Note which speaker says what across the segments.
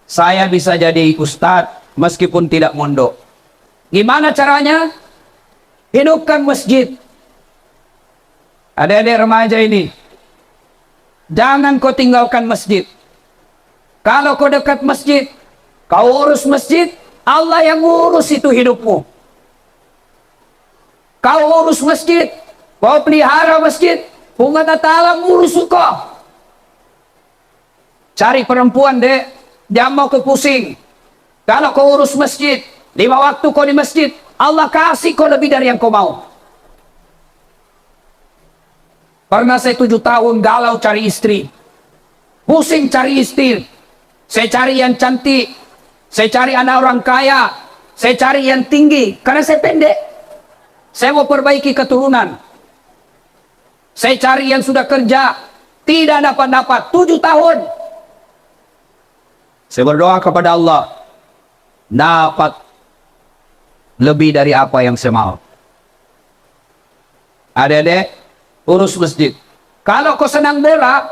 Speaker 1: saya bisa jadi ustadz meskipun tidak mondok. Gimana caranya? Hidupkan masjid. Adik-adik remaja ini, jangan kau tinggalkan masjid. Kalau kau dekat masjid, kau urus masjid, Allah yang urus itu hidupmu. Kau urus masjid, kau pelihara masjid, Allah Ta'ala ngurus kau. Cari perempuan dek, jangan mau kepusing. Kalau kau urus masjid, 5 waktu kau di masjid, Allah kasih kau lebih dari yang kau mau. Pernah saya 7 tahun galau cari istri, pusing cari istri. Saya cari yang cantik, saya cari anak orang kaya, saya cari yang tinggi, karena saya pendek. Saya mau perbaiki keturunan. Saya cari yang sudah kerja, tidak dapat 7 tahun. Saya berdoa kepada Allah, dapat lebih dari apa yang saya mau. Adik-adik, urus masjid. Kalau kau senang bola,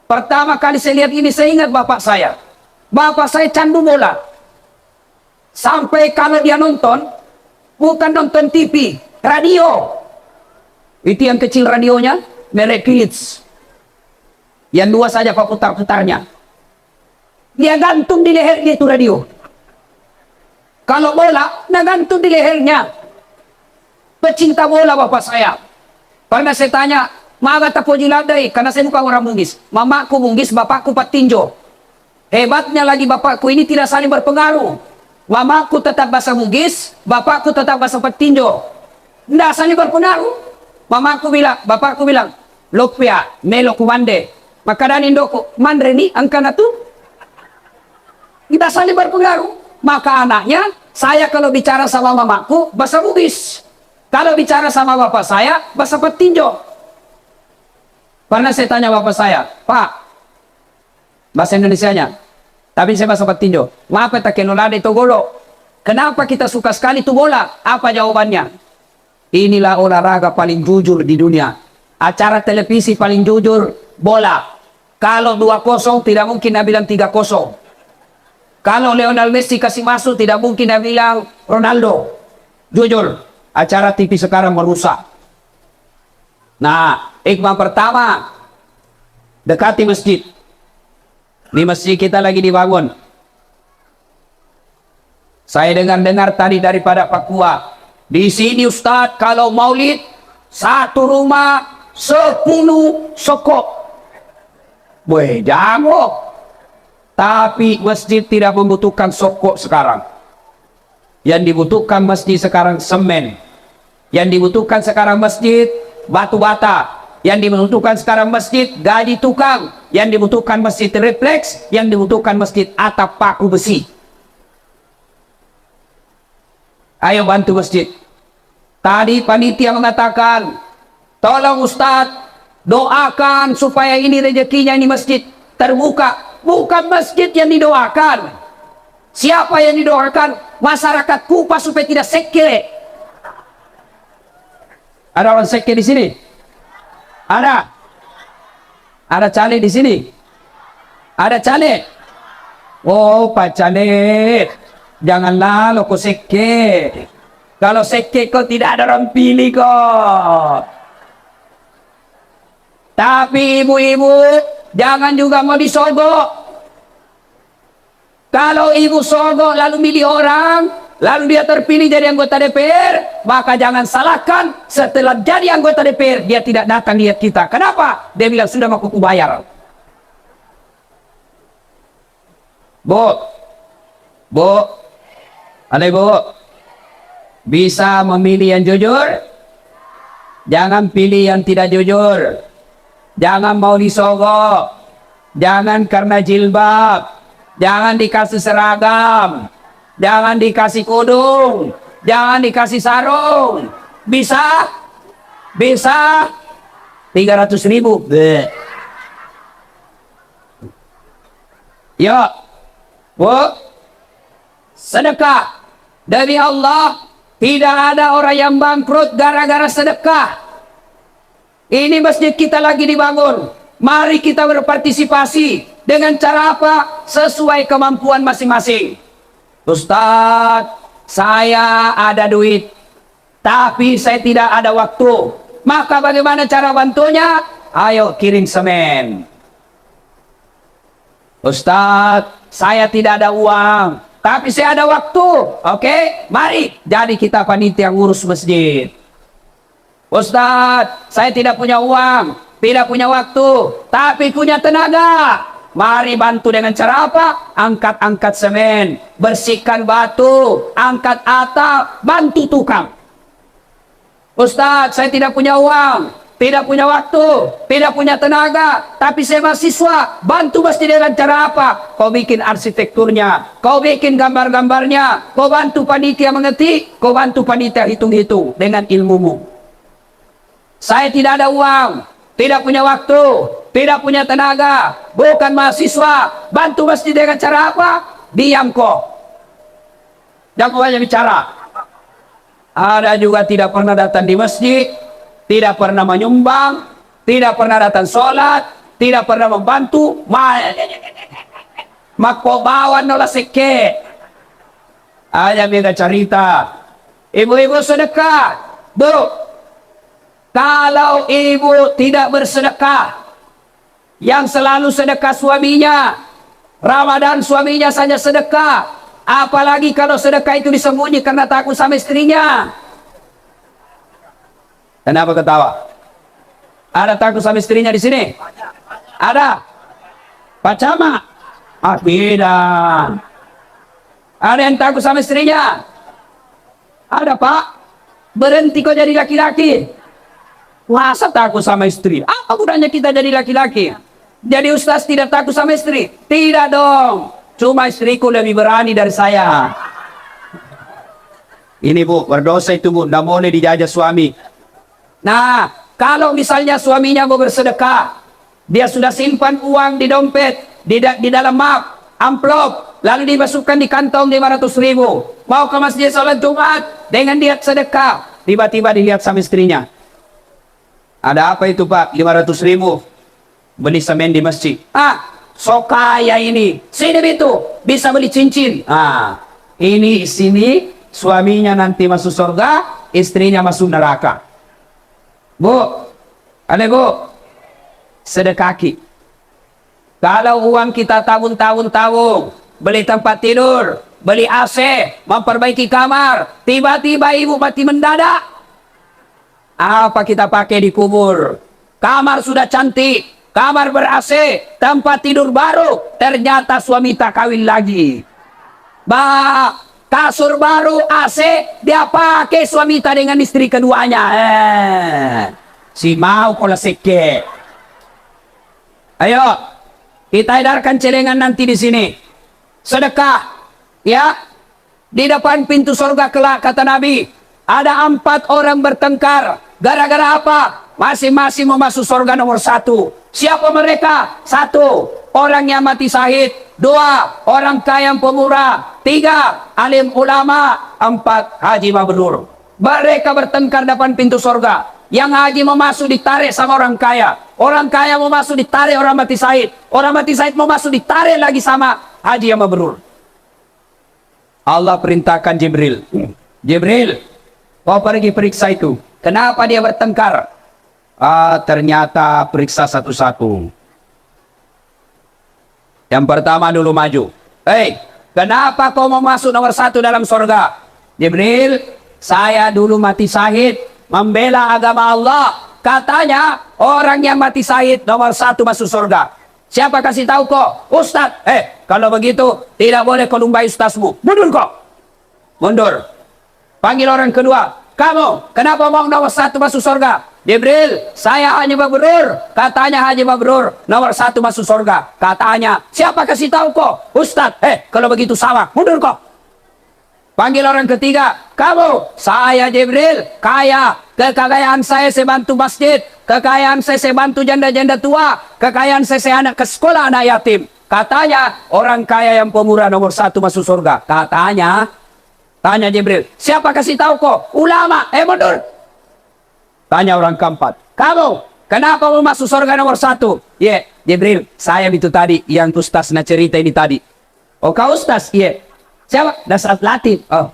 Speaker 1: pertama kali saya lihat ini, saya ingat bapak saya. Bapak saya candu bola. Sampai kalau dia nonton, bukan nonton TV, radio. Itu yang kecil radionya, merek Philips. Yang 2 saja pak putar-putarnya. Dia gantung di lehernya itu radio. Kalau bola, nah gantung di lehernya. Pecinta bola bapak saya. Karena saya tanya, maga tapo jiladai, karena saya bukan orang Bugis. Mamaku Bugis, bapakku Patinjo. Hebatnya lagi bapakku ini tidak saling berpengaruh. Mamaku tetap bahasa Bugis, bapakku tetap bahasa Patinjo. Tidak saling berpengaruh. Bapakku bilang, Lopia, Melo Kumande. Maka dan Indoko, Mandreni, angkana tu. Tidak saling berpengaruh. Maka anaknya, saya kalau bicara sama mamaku, bahasa Bugis. Kalau bicara sama bapak saya, bahasa Patinjo. Pernah saya tanya bapak saya, Pak, bahasa Indonesianya, tapi saya bahasa Patinjo. Mapa tak kenolade itu golo? Kenapa kita suka sekali itu bola? Apa jawabannya? Inilah olahraga paling jujur di dunia. Acara televisi paling jujur, bola. Kalau 2-0, tidak mungkin dia bilang 3-0. Kalau Lionel Messi kasih masuk, tidak mungkin dia bilang Ronaldo. Jujur, acara TV sekarang merusak. Nah, hikmah pertama, dekati masjid. Di masjid kita lagi dibangun. Saya dengar-dengar tadi daripada Papua. Di sini Ustadz, kalau maulid, 1 rumah, 10 sokok. Weh, jago. Tapi masjid tidak membutuhkan sokok sekarang. Yang dibutuhkan masjid sekarang semen. Yang dibutuhkan sekarang masjid batu bata. Yang dibutuhkan sekarang masjid gaji tukang. Yang dibutuhkan masjid refleks. Yang dibutuhkan masjid atap paku besi. Ayo bantu masjid. Tadi panitia mengatakan, tolong Ustadz, doakan supaya ini rezekinya ini masjid terbuka. Bukan masjid yang didoakan. Siapa yang didoakan? Masyarakat Kupas supaya tidak sekre. Ada orang sekre di sini? Ada? Ada cale di sini? Ada cale? Oh, Pak Cale, janganlah lo kau sekre. Kalau sekre kau tidak ada orang pilih kok. Tapi ibu-ibu, jangan juga mau disogok. Kalau ibu sogok lalu milih orang, lalu dia terpilih jadi anggota DPR, maka jangan salahkan setelah jadi anggota DPR dia tidak datang lihat kita. Kenapa? Dia bilang sudah mau aku bayar. Bu, ada ibu, bisa memilih yang jujur, jangan pilih yang tidak jujur. Jangan mau disogok, jangan karena jilbab, jangan dikasih seragam, jangan dikasih kudung, jangan dikasih sarung. Bisa? Bisa? 300.000. Yuk, bu, sedekah. Demi Allah, tidak ada orang yang bangkrut gara-gara sedekah. Ini masjid kita lagi dibangun. Mari kita berpartisipasi. Dengan cara apa? Sesuai kemampuan masing-masing. Ustadz, saya ada duit, tapi saya tidak ada waktu. Maka bagaimana cara bantunya? Ayo kirim semen. Ustadz, saya tidak ada uang, tapi saya ada waktu. Oke, mari jadi kita panitia ngurus masjid. Ustadz, saya tidak punya uang, tidak punya waktu, tapi punya tenaga. Mari bantu dengan cara apa? Angkat-angkat semen, bersihkan batu, angkat atap, bantu tukang. Ustadz, saya tidak punya uang, tidak punya waktu, tidak punya tenaga, tapi saya mahasiswa. Bantu masjid dengan cara apa? Kau bikin arsitekturnya, kau bikin gambar-gambarnya, kau bantu panitia mengetik, kau bantu panitia hitung-hitung dengan ilmumu. Saya tidak ada uang, tidak punya waktu, tidak punya tenaga, bukan mahasiswa. Bantu masjid dengan cara apa? Diam kok, jangan banyak bicara. Ada juga tidak pernah datang di masjid, tidak pernah menyumbang, tidak pernah datang sholat, tidak pernah membantu. Makobawan nola seke. Ada mereka cerita, ibu-ibu sedekah. Bu, kalau ibu tidak bersedekah, yang selalu sedekah suaminya, Ramadan suaminya saja sedekah, apalagi kalau sedekah itu disembunyi karena takut sama istrinya. Kenapa ketawa? Ada takut sama istrinya di sini? Ada? Pak Camat? Ah, beda. Ada yang takut sama istrinya? Ada, Pak? Berhenti kok jadi laki-laki. Masa takut sama istri? Apa gunanya kita jadi laki-laki? Jadi ustaz tidak takut sama istri? Tidak dong. Cuma istriku lebih berani dari saya. Ini bu, berdosa itu bu. Tidak boleh dijajah suami. Nah, kalau misalnya suaminya mau bersedekah, dia sudah simpan uang di dompet, di dalam map, amplop, lalu dimasukkan di kantong 500.000. Mau ke masjid salat Jumat dengan niat sedekah, tiba-tiba dilihat sama istrinya. Ada apa itu pak? 500.000 beli semen di masjid. Ah, so kaya ini. Sini itu bisa beli cincin. Ah, ini sini suaminya nanti masuk surga, istrinya masuk neraka. Bu, ada bu, sedekaki. Kalau uang kita tabung-tabung, beli tempat tidur, beli AC, memperbaiki kamar, tiba-tiba ibu mati mendadak. Apa kita pakai di kubur? Kamar sudah cantik, kamar ber-AC, tempat tidur baru, ternyata suami tak kawin lagi. Bah, kasur baru, AC, dia pakai suami tak dengan istri keduanya. Si mau kola seke. Ayo, kita edarkan celengan nanti di sini. Sedekah, ya. Di depan pintu surga kelak, kata Nabi, ada 4 orang bertengkar. Gara-gara apa? Masing-masing mau masuk surga nomor 1. Siapa mereka? 1, orang yang mati syahid. 2, orang kaya yang pemurah. 3, alim ulama. 4, haji mabrur. Mereka bertengkar depan pintu surga. Yang haji mau masuk ditarik sama orang kaya. Orang kaya mau masuk ditarik orang mati syahid. Orang mati syahid mau masuk ditarik lagi sama haji yang mabrur. Allah perintahkan Jibril. Jibril, kau pergi periksa itu. Kenapa dia bertengkar? Ah, ternyata periksa satu-satu. Yang pertama dulu maju. Hei, kenapa kau mau masuk nomor 1 dalam surga? Jibril, saya dulu mati syahid membela agama Allah. Katanya orang yang mati syahid nomor 1 masuk surga. Siapa kasih tahu kok? Ustaz. Kalau begitu tidak boleh kau lumbai ustazmu. Mundur kok. Mundur. Panggil orang kedua. Kamu, kenapa mau nomor 1 masuk surga? Jibril, saya Haji Mabrur. Katanya Haji Mabrur nomor 1 masuk surga. Katanya, siapa kasih tahu kok? Ustaz. Kalau begitu sama. Mundur kok. Panggil orang ketiga. Kamu, saya Jibril, kaya. Kekayaan saya bantu masjid. Kekayaan saya bantu janda-janda tua. Kekayaan saya anak ke sekolah anak yatim. Katanya, orang kaya yang pemurah nomor 1 masuk surga. Katanya, tanya Jibril, siapa kasih tahu kok? Ulama. Mundur. Tanya orang keempat. Kamu, Kenapa mau masuk surga nomor 1? Ya, Jibril, saya itu tadi yang Ustaz nak cerita ini tadi. Oh, kau Ustaz? Iya. Siapa? Dasar Latif. Oh,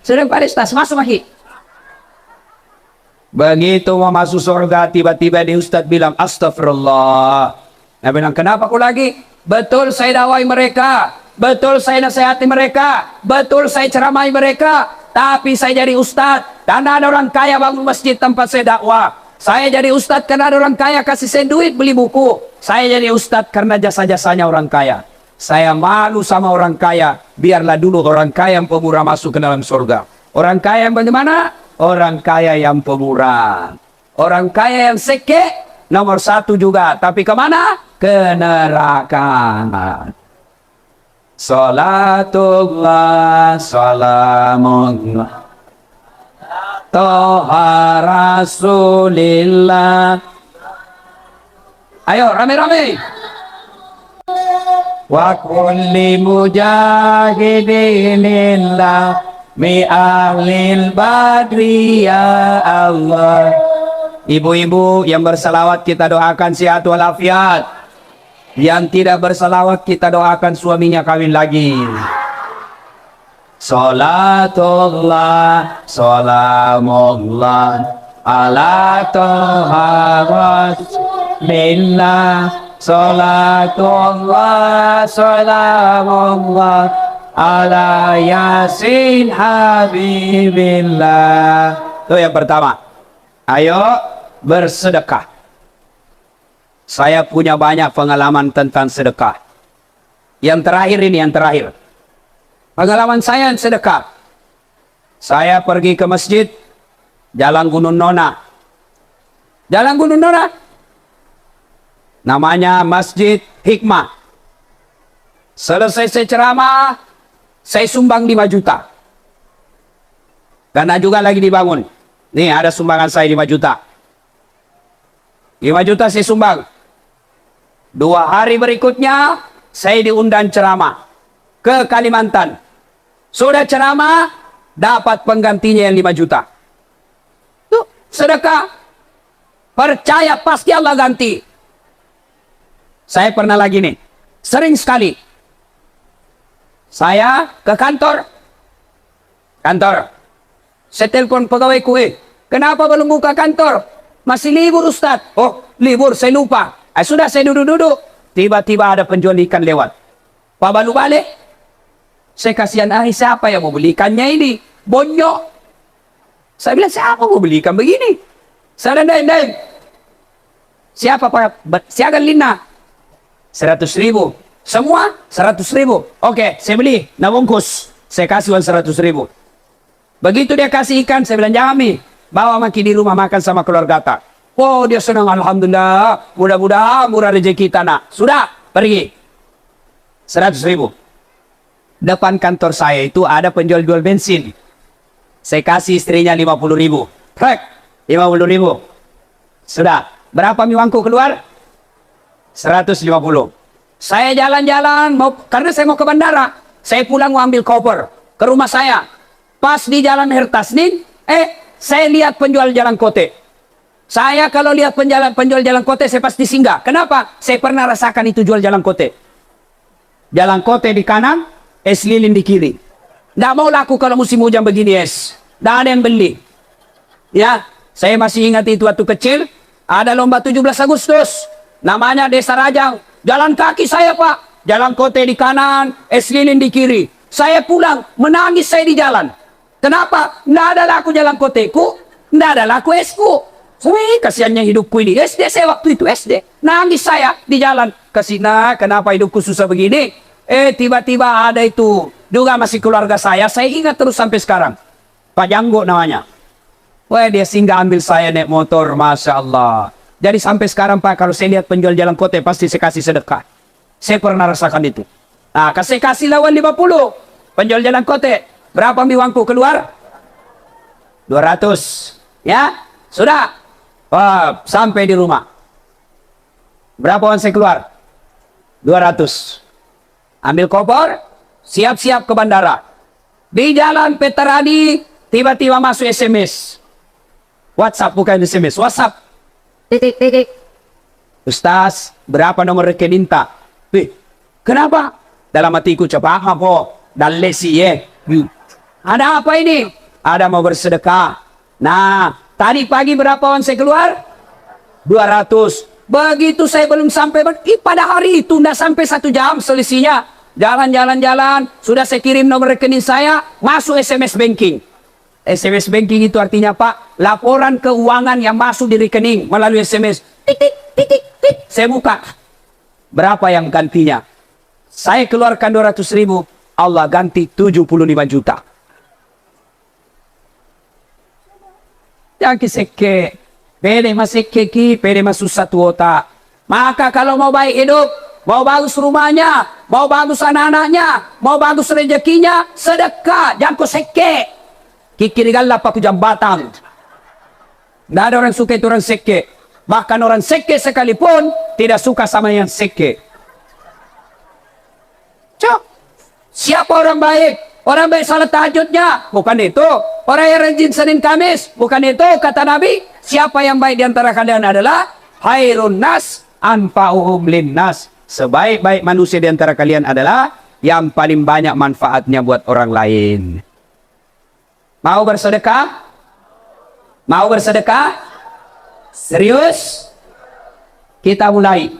Speaker 1: sudah Pak Ustaz, masuk lagi. Begitu mau masuk surga, tiba-tiba di Ustaz bilang, astagfirullah. Dia bilang, kenapa aku lagi? Betul saya dakwai mereka. Betul saya nasihati mereka. Betul saya ceramai mereka. Tapi saya jadi Ustaz. Dan ada orang kaya bangun masjid tempat saya dakwah. Saya jadi Ustaz karena ada orang kaya kasih saya duit beli buku. Saya jadi Ustaz karena jasa-jasanya orang kaya. Saya malu sama orang kaya. Biarlah dulu orang kaya yang pemurah masuk ke dalam surga. Orang kaya yang bagaimana? Orang kaya yang pemurah. Orang kaya yang seke nomor 1 juga. Tapi kemana? Ke neraka. Salatullah, salamullah, Toha Rasulillah. Ayo rame-rame. Wa kulli mujahidinillah mi ahlil badri ya Allah. Ibu-ibu yang berselawat kita doakan sehat walafiat. Yang tidak berselawat kita doakan suaminya kawin lagi. Salatullah, salamullah ala Toha Rasulillah. Salatullah, salamullah ala Yasin Habibillah. Itu yang pertama. Ayo bersedekah. Saya punya banyak pengalaman tentang sedekah. Yang terakhir ini, yang terakhir. Pengalaman saya yang sedekah. Saya pergi ke masjid, Jalan Gunung Nona. Jalan Gunung Nona. Namanya Masjid Hikmah. Selesai saya ceramah, saya sumbang 5 juta. Karena juga lagi dibangun. Nih ada sumbangan saya 5 juta. 5 juta saya sumbang. 2 hari berikutnya, saya diundang ceramah ke Kalimantan. Sudah ceramah, dapat penggantinya yang 5 juta. Tuh, sedekah. Percaya pasti Allah ganti. Saya pernah lagi nih, sering sekali. Saya ke kantor. Saya telepon pegawai kue. Kenapa belum buka kantor? Masih libur Ustaz. Oh, libur, saya lupa. Sudah saya duduk-duduk. Tiba-tiba ada penjual ikan lewat. Pak Balu balik. Saya kasihan, siapa yang mau beli ikannya ini? Bonyok. Saya bilang, siapa mau beli ikan begini? Saya dan siapa Pak? Siaga Lina. 100.000. Semua 100.000. Oke, saya beli. Nah bungkus. Saya kasih uang 100.000. Begitu dia kasih ikan, saya bilang, jangan Mi. Bawa makin di rumah makan sama keluarga tak. Oh, dia senang, alhamdulillah. Mudah-mudahan murah rezeki tanah. Sudah, pergi. 100.000. Depan kantor saya itu ada penjual-jual bensin. Saya kasih istrinya 50.000. Trek, 50.000. Sudah, berapa uangku keluar? 150. Saya jalan-jalan, karena saya mau ke bandara. Saya pulang mau ambil koper ke rumah saya. Pas di jalan Hertasnin, saya lihat penjual jalan kote. Saya kalau lihat penjual jalan kote, saya pasti singgah. Kenapa? Saya pernah rasakan itu jual jalan kote. Jalan kote di kanan, es lilin di kiri. Nggak mau laku kalau musim hujan begini es. Nggak ada yang beli. Ya, saya masih ingat itu waktu kecil. Ada lomba 17 Agustus. Namanya Desa Rajang. Jalan kaki saya Pak. Jalan kote di kanan, es lilin di kiri. Saya pulang, menangis saya di jalan. Kenapa? Nggak ada laku jalan koteku. Nggak ada laku esku. Wih, kasihannya hidupku ini. SD saya waktu itu, SD. Nangis saya di jalan. Kasina, kenapa hidupku susah begini? Tiba-tiba ada itu. Juga masih keluarga saya. Saya ingat terus sampai sekarang. Pak Janggo namanya. Wah, dia singgah ambil saya naik motor. Masya Allah. Jadi sampai sekarang Pak, kalau saya lihat penjual jalan kote, pasti saya kasih sedekah. Saya pernah rasakan itu. Nah, saya kasih lawan 50. Penjual jalan kote. Berapa uangku keluar? 200. Ya, sudah. Sampai di rumah. Berapa uang saya keluar? 200. Ambil koper, siap-siap ke bandara. Di jalan Petaradi, tiba-tiba masuk SMS. WhatsApp bukan SMS, WhatsApp.
Speaker 2: Titik, titik.
Speaker 1: Ustaz, berapa nomor rekening tak? Kenapa? Dalam hatiku coba apa? Dalesi ya. Ada apa ini? Ada mau bersedekah. Nah, tadi pagi berapa uang saya keluar? 200. Begitu saya belum sampai, pada hari itu tidak sampai 1 jam selisihnya. Jalan, sudah saya kirim nomor rekening saya, masuk SMS banking. SMS banking itu artinya Pak, laporan keuangan yang masuk di rekening melalui SMS. Titik, titik, titik. Saya buka. Berapa yang gantinya? Saya keluarkan 200.000, Allah ganti 75 juta. Yang kiseke, pede masih keki, pede masuk satu otak. Maka kalau mau baik hidup, mau bagus rumahnya, mau bagus anak-anaknya, mau bagus rezekinya, sedekah, jangan kau seke. Kikir galap aku jambatan. Tidak ada orang suka itu orang seke. Bahkan orang seke sekalipun tidak suka sama yang seke. Cok, siapa orang baik? Orang baik salat tahajudnya, bukan itu. Orang yang rajin Senin Kamis, bukan itu. Kata Nabi, siapa yang baik di antara kalian adalah khairun nas anfa'uhum linnas. Sebaik-baik manusia di antara kalian adalah yang paling banyak manfaatnya buat orang lain. Mau bersedekah? Mau bersedekah? Serius? Kita mulai.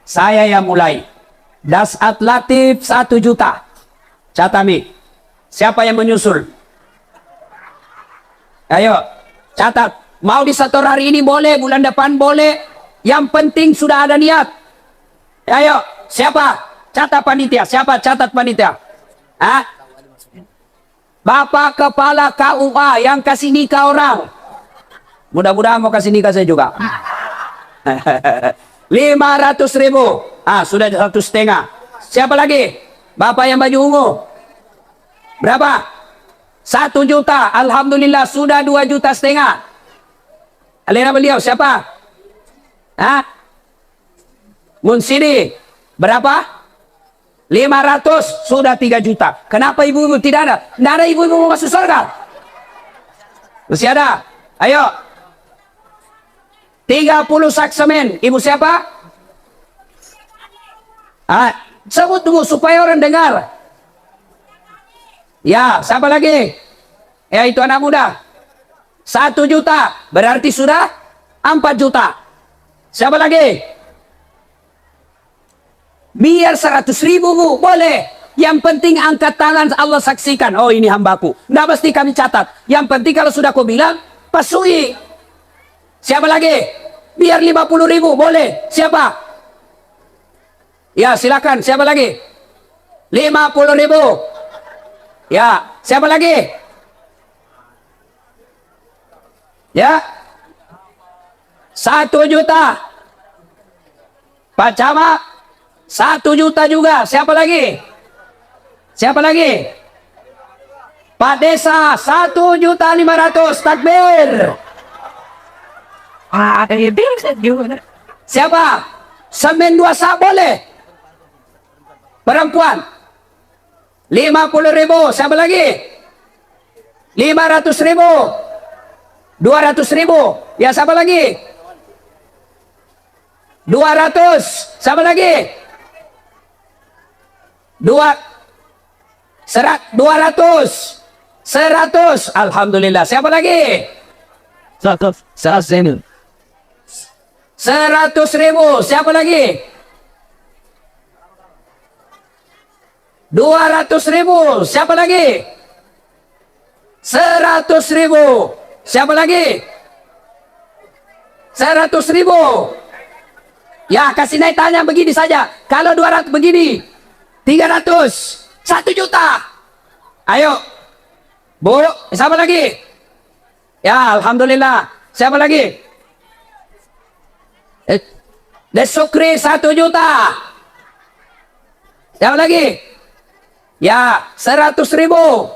Speaker 1: Saya yang mulai. Dasat Latif 1 juta. Catami. Siapa yang menyusul? Ayo, catat. Mau disetor hari ini boleh, bulan depan boleh. Yang penting sudah ada niat. Ayo, siapa? Catat panitia. Siapa catat panitia? Hah? Bapak Kepala KUA yang kasih nikah orang. Mudah-mudahan mau kasih nikah saya juga. 500.000. Sudah 1,5. Siapa lagi? Bapak yang baju ungu. Berapa? 1 juta. Alhamdulillah sudah 2,5 juta. Alena beliau siapa? Munsidi. Berapa? 500. Sudah 3 juta. Kenapa ibu-ibu tidak ada? Tidak ada ibu-ibu mau masuk surga. Masih ada? Ayo. 30 sak semen. Ibu siapa? Sebut dulu supaya orang dengar. Ya, siapa lagi? Ya, itu anak muda. 1 juta. Berarti sudah 4 juta. Siapa lagi? Biar 100.000 bu, boleh. Yang penting angkat tangan, Allah saksikan. Oh, ini hambaku. Nggak mesti kami catat. Yang penting kalau sudah kau bilang, pasui. Siapa lagi? Biar 50.000, boleh. Siapa? Ya, silakan. Siapa lagi? 50.000. Ya, siapa lagi? Ya. 1 juta. Pak Camat. 1 juta juga. Siapa lagi? Siapa lagi? Pak Desa. 1.500.000. Takbir. Siapa? Semen 2 sak boleh. Perempuan. 50.000. Siapa lagi? 500.000. 200.000. Ya, siapa lagi? 200. Siapa lagi? 200. 100. Alhamdulillah. Siapa lagi? 100.000. Siapa lagi? 200.000. Siapa lagi? 100.000. Siapa lagi? 100.000. Ya, kasih naik tanya begini saja. Kalau 200 begini. 300. 1 juta. Ayo. Bu, siapa lagi? Ya, Alhamdulillah. Siapa lagi? Desukri 1 juta. Siapa lagi? Ya, 100.000.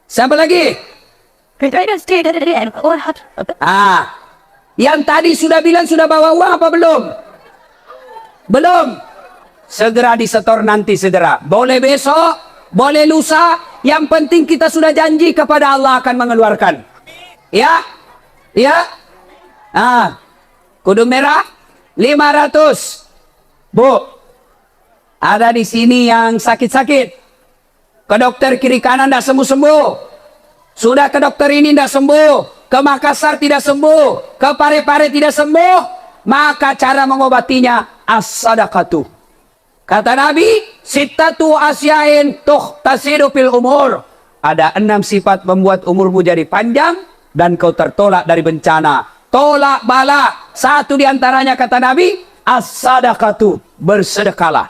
Speaker 1: Siapa lagi? Yang tadi sudah bilang sudah bawa uang apa belum? Belum. Segera disetor nanti segera. Boleh besok, boleh lusa. Yang penting kita sudah janji kepada Allah akan mengeluarkan. Ya, ya. Kudu merah 500. Bu, ada di sini yang sakit-sakit. Ke dokter kiri kanan tidak sembuh-sembuh. Sudah ke dokter ini tidak sembuh. Ke Makassar tidak sembuh. Ke Parepare tidak sembuh. Maka cara mengobatinya as-sadaqatu. Kata Nabi, sittatu asyain tasiru fil umur. Ada 6 sifat membuat umurmu jadi panjang dan kau tertolak dari bencana. Tolak bala. Satu diantaranya kata Nabi, as-sadaqatu, bersedekahlah.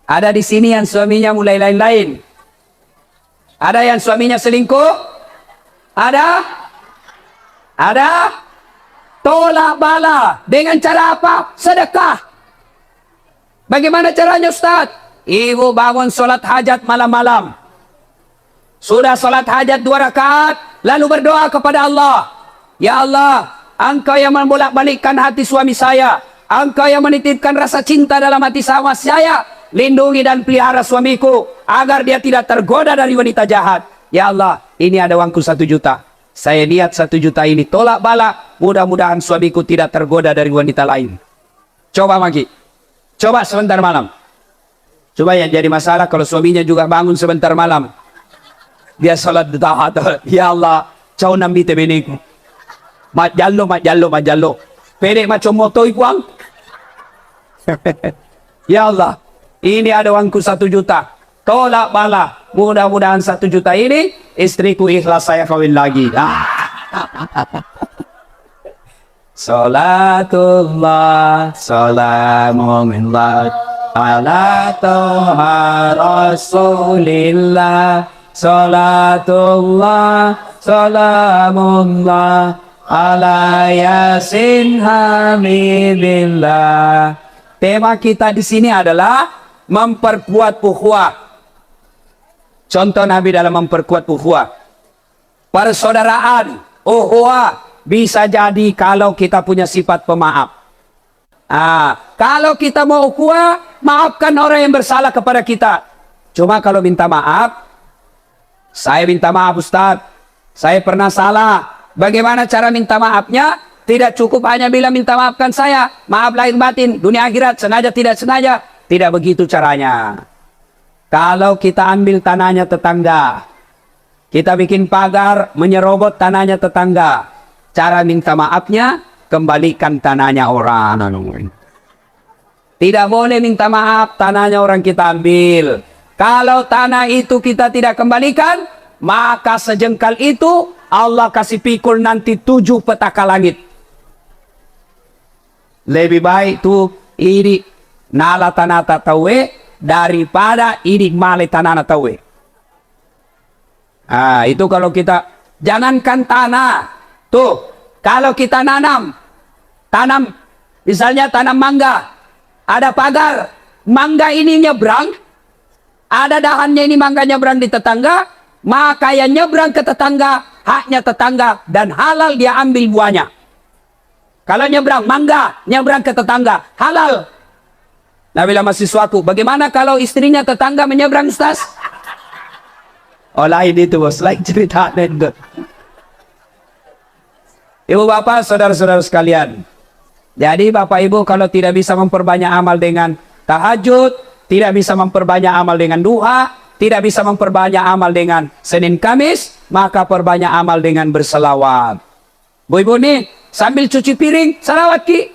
Speaker 1: Ada di sini yang suaminya mulai lain-lain. Ada yang suaminya selingkuh? Ada? Ada? Tolak bala. Dengan cara apa? Sedekah. Bagaimana caranya Ustaz? Ibu bangun sholat hajat malam-malam. Sudah sholat hajat 2 rakaat. Lalu berdoa kepada Allah. Ya Allah, Engkau yang membolak-balikkan hati suami saya. Engkau yang menitipkan rasa cinta dalam hati sama saya. Lindungi dan pelihara suamiku agar dia tidak tergoda dari wanita jahat. Ya Allah, ini ada uangku 1 juta. Saya niat 1 juta ini tolak bala. Mudah-mudahan suamiku tidak tergoda dari wanita lain. Coba Maki. Coba sebentar malam. Coba yang jadi masalah kalau suaminya juga bangun sebentar malam. Dia salat tahat. Ya Allah, cau nambi tebeniku. Majallo. Pede macam moto ikuang. Ya Allah, ini ada uangku 1 juta. Tolak bala. Mudah-mudahan 1 juta ini istriku ikhlas saya kawin lagi. Salatullah, salamullah, ala toha rasulillah. Salatullah, salamullah, ala yasin hamidillah. Tema kita di sini adalah memperkuat ukhuwah. Contoh Nabi dalam memperkuat ukhuwah. Persaudaraan, ukhuwah bisa jadi kalau kita punya sifat pemaaf. Kalau kita mau ukhuwah, maafkan orang yang bersalah kepada kita. Cuma kalau minta maaf, saya minta maaf Ustaz, saya pernah salah. Bagaimana cara minta maafnya? Tidak cukup hanya bilang minta maafkan saya. Maaf lahir batin, dunia akhirat, sengaja tidak sengaja. Tidak begitu caranya. Kalau kita ambil tanahnya tetangga, kita bikin pagar menyerobot tanahnya tetangga. Cara minta maafnya, kembalikan tanahnya orang. Tidak boleh minta maaf tanahnya orang kita ambil. Kalau tanah itu kita tidak kembalikan, maka sejengkal itu Allah kasih pikul nanti 7 petaka langit. Lebih baik tuh ini nala tanah tawe daripada ini male tanah tawe. Itu kalau kita jangankan tanah. Tuh, kalau kita tanam misalnya tanam mangga, ada pagar, mangga ini nyebrang, ada dahannya ini mangga nyebrang di tetangga, maka yang nyebrang ke tetangga, haknya tetangga dan halal dia ambil buahnya. Kalau nyebrang mangga, nyebrang ke tetangga, halal. Nah, bila masih suatu, bagaimana kalau istrinya tetangga menyeberang Ustaz? Oh lain itu bos, lain cerita. Ibu bapak, saudara-saudara sekalian. Jadi bapak ibu kalau tidak bisa memperbanyak amal dengan tahajud, tidak bisa memperbanyak amal dengan duha, tidak bisa memperbanyak amal dengan Senin Kamis, maka perbanyak amal dengan berselawat. Bu ibu nih, sambil cuci piring, salawat ki.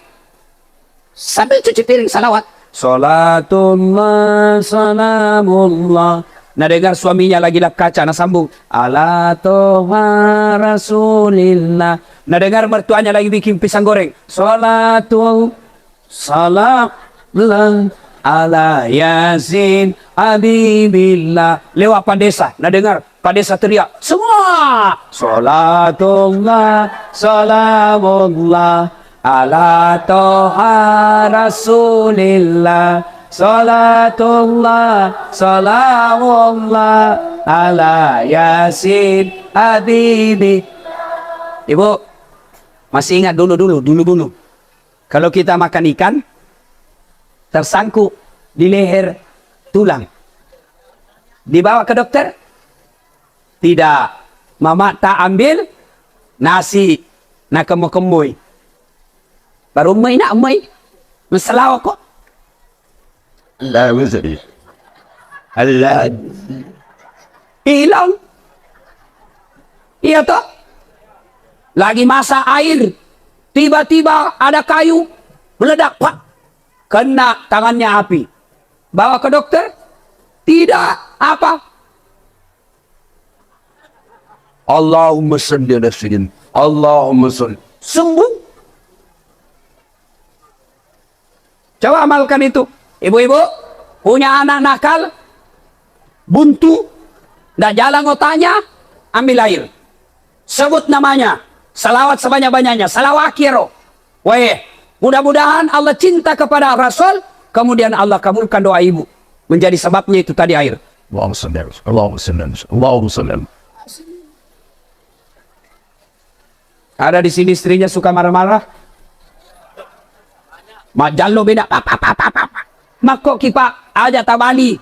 Speaker 1: Sambil cuci piring, salawat. Salatullah, salamullah. Nah dengar suaminya lagi lap kaca, nah sambung. Ala toha rasulillah. Nah dengar mertuanya lagi bikin pisang goreng. Salatul salamullah ala yasin habibillah. Lewat Pak Desa. Nah dengar Pak Desa teriak. Semua. Salatullah salamullah ala toha rasulillah. Salatullah salamullah ala yasin habibi. Ibu masih ingat dulu. Kalau kita makan ikan tersangkut di leher tulang, dibawa ke dokter? Tidak. Mama tak ambil nasi, Nakamokamoy. Baru umay na umay. Masalaw ako.
Speaker 2: Allah wazari. Allah.
Speaker 1: Hilang. Iya toh? Lagi masa air. Tiba-tiba ada kayu. Meledak. Pak. Kena tangannya api. Bawa ke dokter. Tidak. Apa?
Speaker 2: Allahumma salli ala sayyidina. Allahumma salli.
Speaker 1: Sembuh. Coba amalkan itu. Ibu-ibu punya anak nakal, buntu, nggak jalan otaknya, ambil air. Sebut namanya. Salawat sebanyak-banyaknya. Salawakiro. Weh, mudah-mudahan Allah cinta kepada Rasul, kemudian Allah kabulkan doa ibu. Menjadi sebabnya itu tadi air.
Speaker 2: Allahumma salli. Allahumma salli. Allahumma salli.
Speaker 1: Ada di sini istrinya suka marah-marah. Majallo beda. Mako kipa aja tabali.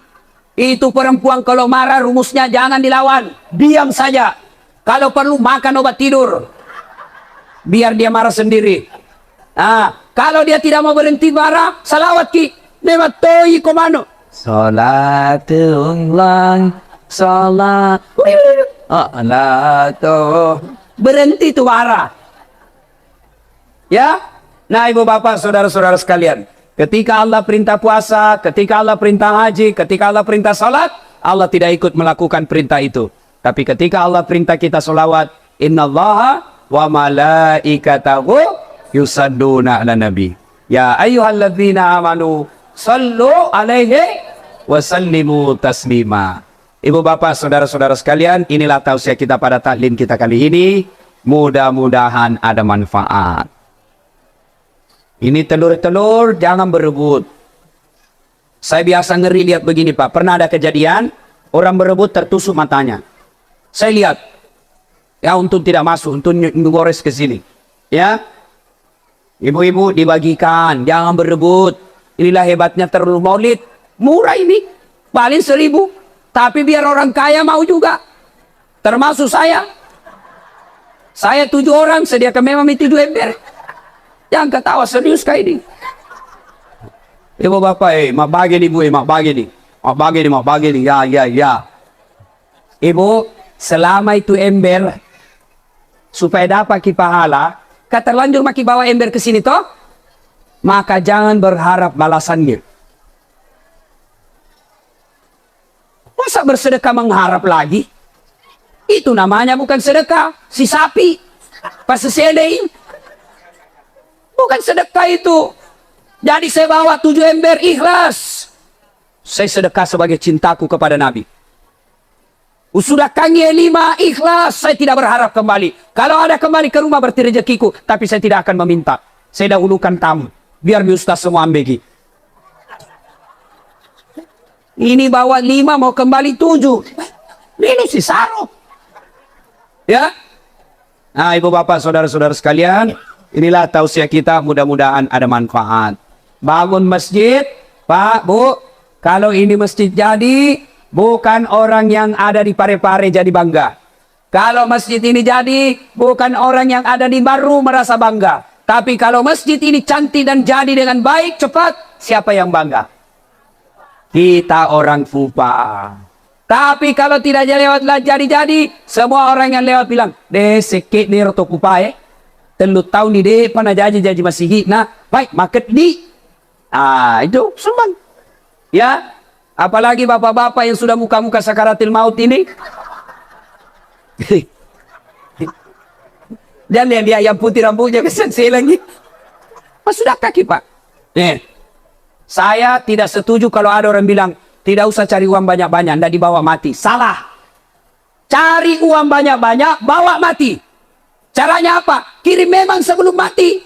Speaker 1: Itu perempuan kalau marah rumusnya jangan dilawan. Diam saja. Kalau perlu makan obat tidur. Biar dia marah sendiri. Nah, kalau dia tidak mau berhenti marah, salawat ki. Nematoi komando.
Speaker 2: Salatullah. Salat.
Speaker 1: Tuh. Berhenti tuh marah. Ya. Nah, ibu bapak, saudara-saudara sekalian. Ketika Allah perintah puasa, ketika Allah perintah haji, ketika Allah perintah salat, Allah tidak ikut melakukan perintah itu. Tapi ketika Allah perintah kita solawat, innallaha wa malaikatahu yusalluna ala nabi. Ya ayyuhalladzina amanu sallu alaihi wa sallimu taslima. Ibu bapak, saudara-saudara sekalian, inilah tausiah kita pada taklim kita kali ini. Mudah-mudahan ada manfaat. Ini telur-telur, jangan berebut. Saya biasa ngeri lihat begini Pak. Pernah ada kejadian, orang berebut tertusuk matanya. Saya lihat. Ya, untung tidak masuk, untung ngores ke sini. Ya. Ibu-ibu dibagikan, jangan berebut. Inilah hebatnya terlalu maulid. Murah ini, paling 1.000. Tapi biar orang kaya mau juga. Termasuk saya. Saya 7 orang, sediakan memang itu 2 ember. Jangan ketawa serius kayak ini. Ibu bapak, mak bagi nih bu, mak bagi nih. Mak bagi nih, mak bagi nih. Ya. Ibu, selama itu ember, supaya dapat pahala, terlanjur maki bawa ember ke sini toh, maka jangan berharap balasannya. Masa bersedekah mengharap lagi? Itu namanya bukan sedekah, si sapi, pas sesedein. Bukan sedekah itu. Jadi saya bawa 7 ember ikhlas. Saya sedekah sebagai cintaku kepada Nabi. Sudah kange 5 ikhlas. Saya tidak berharap kembali. Kalau ada kembali ke rumah berarti rezekiku. Tapi saya tidak akan meminta. Saya dahulukan tamu. Biar mi ustaz semua ambegi. Ini bawa 5 mau kembali 7. Ini si Saro. Ya. Nah ibu bapak saudara-saudara sekalian. Inilah tausiah kita, mudah-mudahan ada manfaat. Bangun masjid, Pak, Bu. Kalau ini masjid jadi, bukan orang yang ada di Parepare jadi bangga. Kalau masjid ini jadi, bukan orang yang ada di Baru merasa bangga. Tapi kalau masjid ini cantik dan jadi dengan baik, cepat, siapa yang bangga? Kita orang Fupa. Tapi kalau tidak jadi, semua orang yang lewat bilang, deh sekit nih roto Fupa Telut tahun ni deh pernah jadi masih hit nah baik market di itu sumbang ya, apalagi bapak-bapak yang sudah muka-muka sakaratil maut ini. Dan dia yang putih rambutnya kesensi lagi. Sudah kaki Pak. Saya tidak setuju kalau ada orang bilang tidak usah cari uang banyak-banyak, ndak dibawa mati. Salah. Cari uang banyak-banyak, bawa mati. Caranya apa? Kirim memang sebelum mati.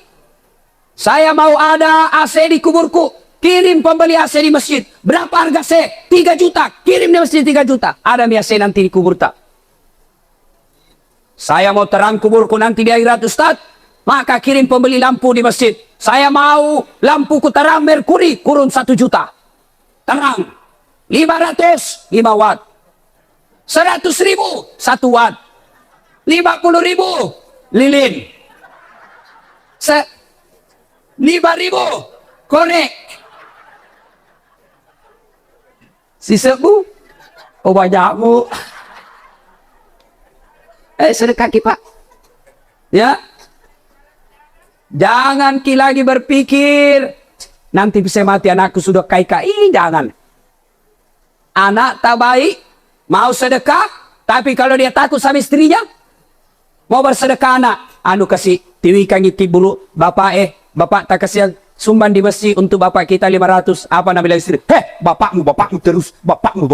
Speaker 1: Saya mau ada AC di kuburku. Kirim pembeli AC di masjid. Berapa harga AC? 3 juta. Kirim di masjid 3 juta. Ada mi AC nanti di kubur tak? Saya mau terang kuburku nanti di akhirat Ustaz. Maka kirim pembeli lampu di masjid. Saya mau lampuku terang merkuri. Kurun 1 juta. Terang. 500. 5 watt. 100.000. 1 watt. 50.000. Lilin. 5.000. Korek. Sisa bu. Oh banyak bu. Sedekah ki Pak. Ya. Jangan ki lagi berpikir nanti bisa mati anakku sudah kai-kai. Jangan. Anak tak baik, mau sedekah, tapi kalau dia takut sama istrinya, mau bersedekah anak, anu kasih tiwikan itu bulu, bapak tak kasih sumban di masjid untuk bapak kita 500, apa namanya istri? Bapakmu terus, bapakmu,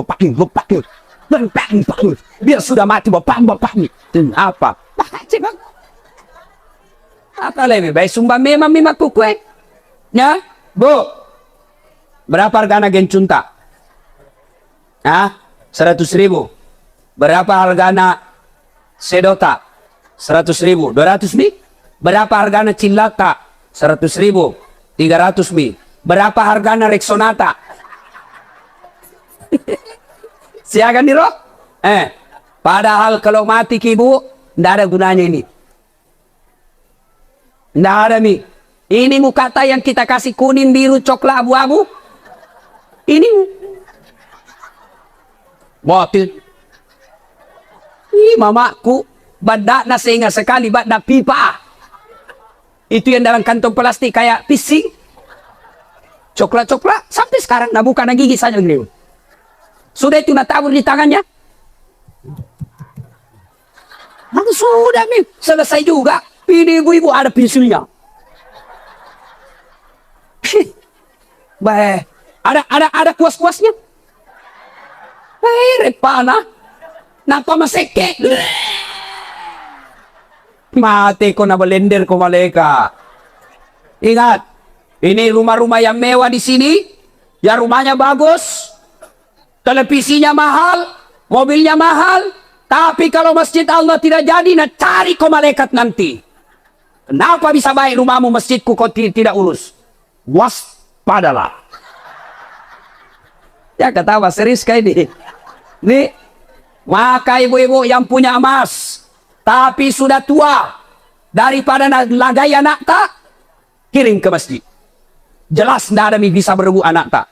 Speaker 1: biar sudah mati bapakmu. Apa? Apa lebih baik sumbang memang kue. Ya, Bu. Berapa harga anak gencunta? 100.000. Berapa harga anak sedota? 100.000. 200 mi? Berapa harga anak cilata? 100.000. 300 mi. Berapa harga anak Rexonata? Siakan diro? Padahal kalau mati ki Bu, tidak ada gunanya ini. Tidak ada mi. Ini mukata yang kita kasih kuning, biru, coklat, abu-abu. Ini mati. Mamaku badak na sehingga sekali badak pipa. Itu yang dalam kantong plastik kayak pising. Coklat-coklat sampai sekarang nah bukan gigi saja gini. Sudah itu natabur di tangannya. Sudah mi selesai juga. Ini ibu-ibu ada pensilnya. Baik, ada kuas-kuasnya. Repana, napa maseke? Mati ko na blender ko maleka. Ingat, ini rumah-rumah yang mewah di sini, ya rumahnya bagus, televisinya mahal, mobilnya mahal, tapi kalau masjid Allah tidak jadi, nah cari ko malaikat nanti. Kenapa bisa baik rumahmu masjidku kau tidak urus? Waspadalah. Ya ketawa serius kayak ini. Nih, maka ibu-ibu yang punya emas, tapi sudah tua, daripada lagai anak tak, kirim ke masjid. Jelas tidak ada bisa berebut anak tak.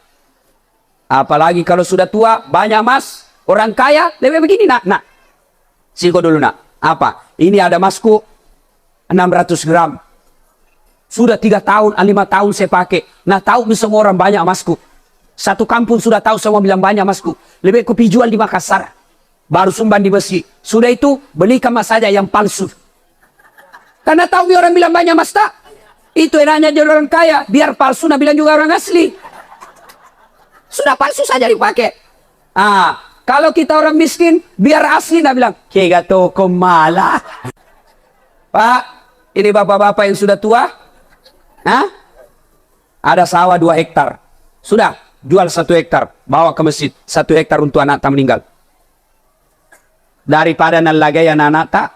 Speaker 1: Apalagi kalau sudah tua, banyak emas, orang kaya, lebih begini nak. Siko dulu nak. Apa? Ini ada emasku 600 gram. Sudah 3 tahun, 5 tahun saya pakai. Nah tahu semua orang banyak emasku. Satu kampung sudah tahu semua bilang banyak emasku. Lebih kopi jual di Makassar. Baru sumban di Besi. Sudah itu belikan emas saja yang palsu. Karena tahu orang bilang banyak emas tak. Itu enaknya jadi orang kaya. Biar palsu nah bilang juga orang asli. Sudah palsu saja dipakai. Kalau kita orang miskin, biar asli nah bilang, kega toko malah. Pak, ini bapak-bapak yang sudah tua. Ada sawah 2 hektar. Sudah, jual 1 hektar. Bawa ke masjid. 1 hektar untuk anak tak meninggal. Daripada nalagai anak tak,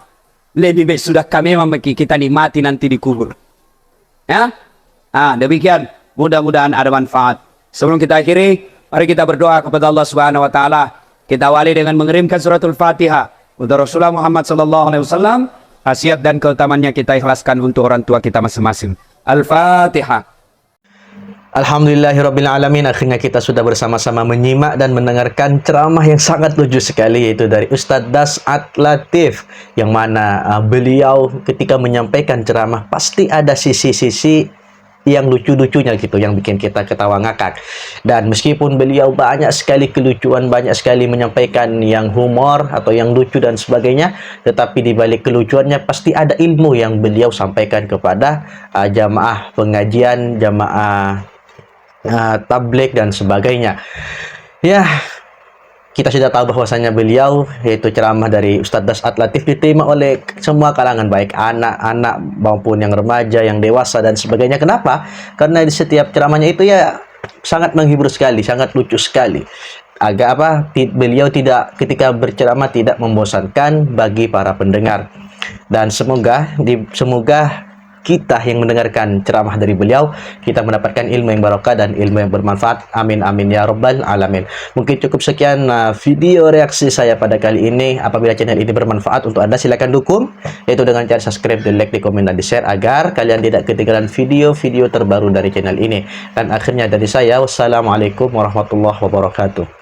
Speaker 1: lebih baik sudah kami memiliki kita nikmati nanti dikubur. Ya? Demikian. Mudah-mudahan ada manfaat. Sebelum kita akhiri, mari kita berdoa kepada Allah Subhanahu wa taala. Kita awali dengan mengirimkan suratul Fatihah untuk Rasulullah Muhammad sallallahu alaihi wasallam. Khasiat dan keutamannya kita ikhlaskan untuk orang tua kita masing-masing. Al-Fatihah.
Speaker 3: Alhamdulillahirrabbilalamin. Akhirnya kita sudah bersama-sama menyimak dan mendengarkan ceramah yang sangat lucu sekali, yaitu dari Ustadz Das'at Latif, yang mana beliau ketika menyampaikan ceramah pasti ada sisi-sisi yang lucu-lucunya gitu, yang bikin kita ketawa ngakak. Dan meskipun beliau banyak sekali kelucuan, banyak sekali menyampaikan yang humor atau yang lucu dan sebagainya, tetapi di balik kelucuannya pasti ada ilmu yang beliau sampaikan kepada jamaah pengajian, jamaah tabligh dan sebagainya. Ya, kita sudah tahu bahwasanya beliau, yaitu ceramah dari Ustadz Das'at Latif, diterima oleh semua kalangan, baik anak-anak maupun yang remaja, yang dewasa dan sebagainya. Kenapa? Karena di setiap ceramahnya itu ya sangat menghibur sekali, sangat lucu sekali. Beliau tidak, ketika berceramah tidak membosankan bagi para pendengar. Dan semoga kita yang mendengarkan ceramah dari beliau, kita mendapatkan ilmu yang barokah dan ilmu yang bermanfaat. Amin amin ya rabbal alamin. Mungkin cukup sekian video reaksi saya pada kali ini. Apabila channel ini bermanfaat untuk Anda, silakan dukung, yaitu dengan cara subscribe, di like, di komen, dan di share, agar kalian tidak ketinggalan video-video terbaru dari channel ini. Dan akhirnya dari saya, wassalamualaikum warahmatullahi wabarakatuh.